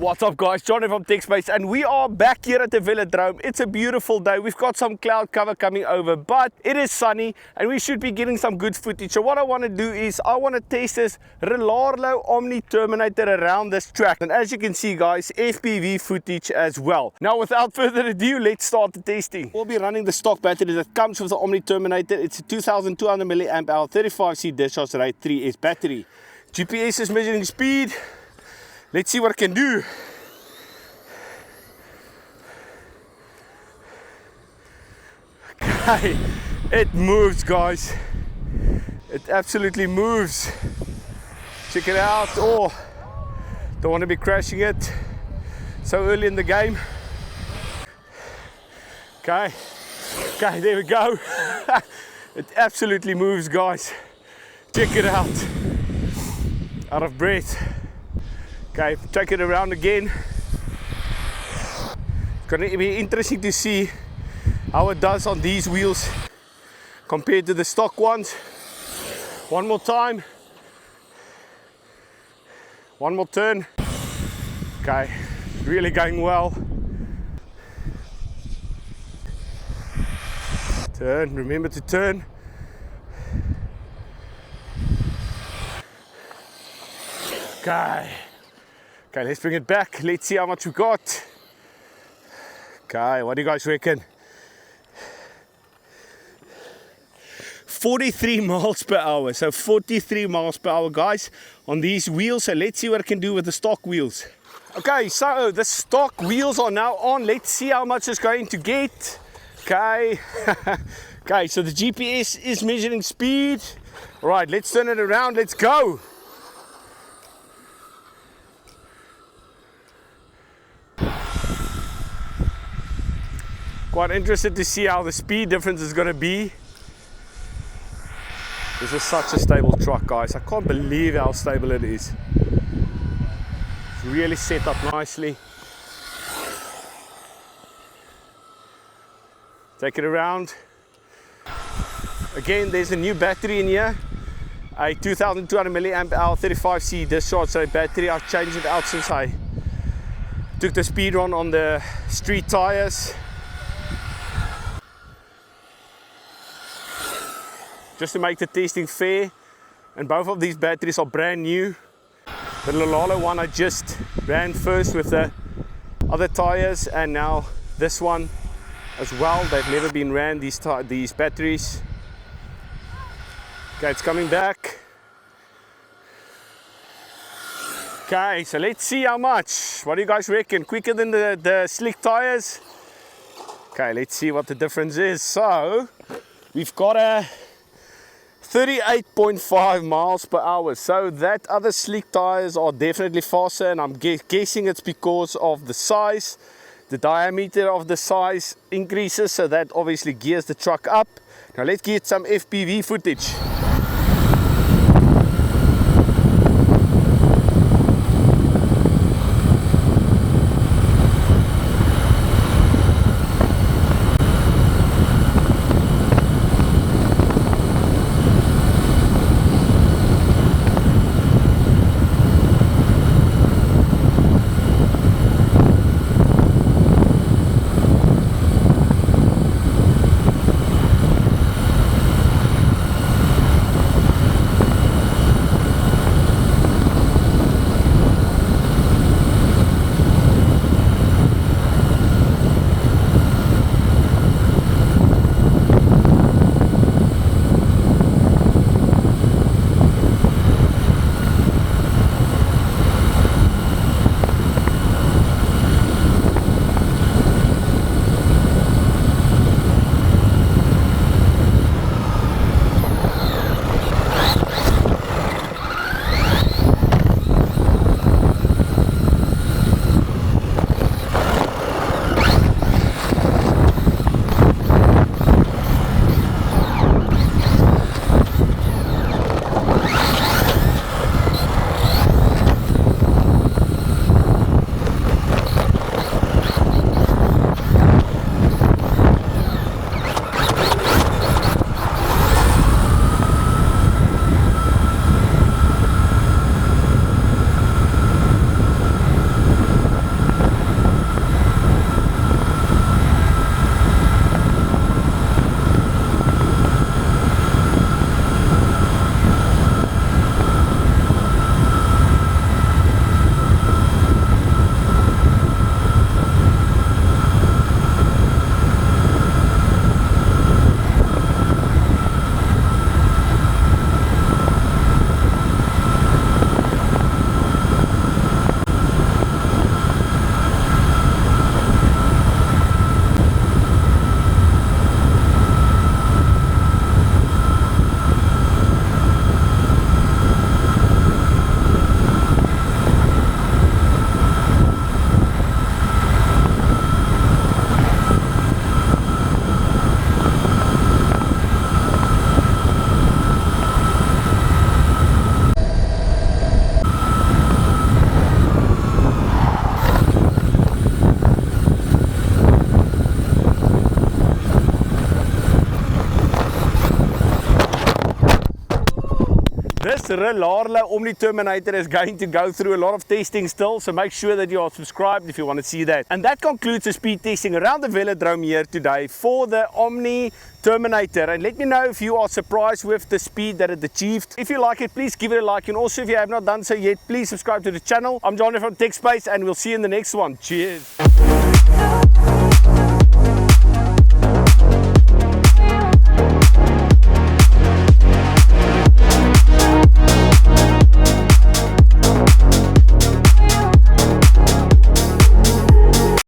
What's up guys, Johnny from TechSpace, and we are back here at the Velodrome. It's a beautiful day. We've got some cloud cover coming over, but it is sunny and we should be getting some good footage. So what I want to do is I want to test this Rlaarlo Omni Terminator around this track, and as you can see guys, FPV footage as well. Now without further ado, let's start the testing. We'll be running the stock battery that comes with the Omni Terminator. It's a 2200 milliamp hour 35C discharge rate 3S battery. GPS is measuring speed. Let's see what it can do. Okay, it moves guys. It absolutely moves. Check it out. Oh, don't want to be crashing it so early in the game. Okay, there we go. It absolutely moves guys. Check it out. Out of breath. Okay, take it around again. It's going to be interesting to see how it does on these wheels compared to the stock ones. One more time. One more turn. Okay, really going well. Turn, remember to turn. Okay. Okay, let's bring it back. Let's see how much we got. Okay, what do you guys reckon? 43 miles per hour. So 43 miles per hour, guys, on these wheels. So let's see what it can do with the stock wheels. Okay, so the stock wheels are now on. Let's see how much it's going to get. Okay. Okay, so the GPS is measuring speed. All right, let's turn it around. Let's go. Quite interested to see how the speed difference is going to be. This is such a stable truck guys. I can't believe how stable it is. It's really set up nicely. Take it around. Again, there's a new battery in here. A 2200 milliamp hour 35C discharge rate battery. I've changed it out since I took the speed run on the street tires. Just to make the testing fair, and both of these batteries are brand new. The Rlaarlo one I just ran first with the other tires, and now this one as well. They've never been ran, these batteries. Okay, it's coming back. Okay, so let's see how much. What do you guys reckon? Quicker than the slick tires? Okay, let's see what the difference is. So we've got a 38.5 miles per hour. So that other slick tires are definitely faster, and I'm guessing it's because of the size. The diameter of the size increases, so that obviously gears the truck up. Now let's get some FPV footage. Rlaarlo Omni Terminator is going to go through a lot of testing still, so make sure that you are subscribed if you want to see that. And that concludes the speed testing around the Velodrome here today for the Omni Terminator. And let me know if you are surprised with the speed that it achieved. If you like it, please give it a like, and also if you have not done so yet, please subscribe to the channel. I'm Johnny from TechSpace, and we'll see you in the next one. Cheers.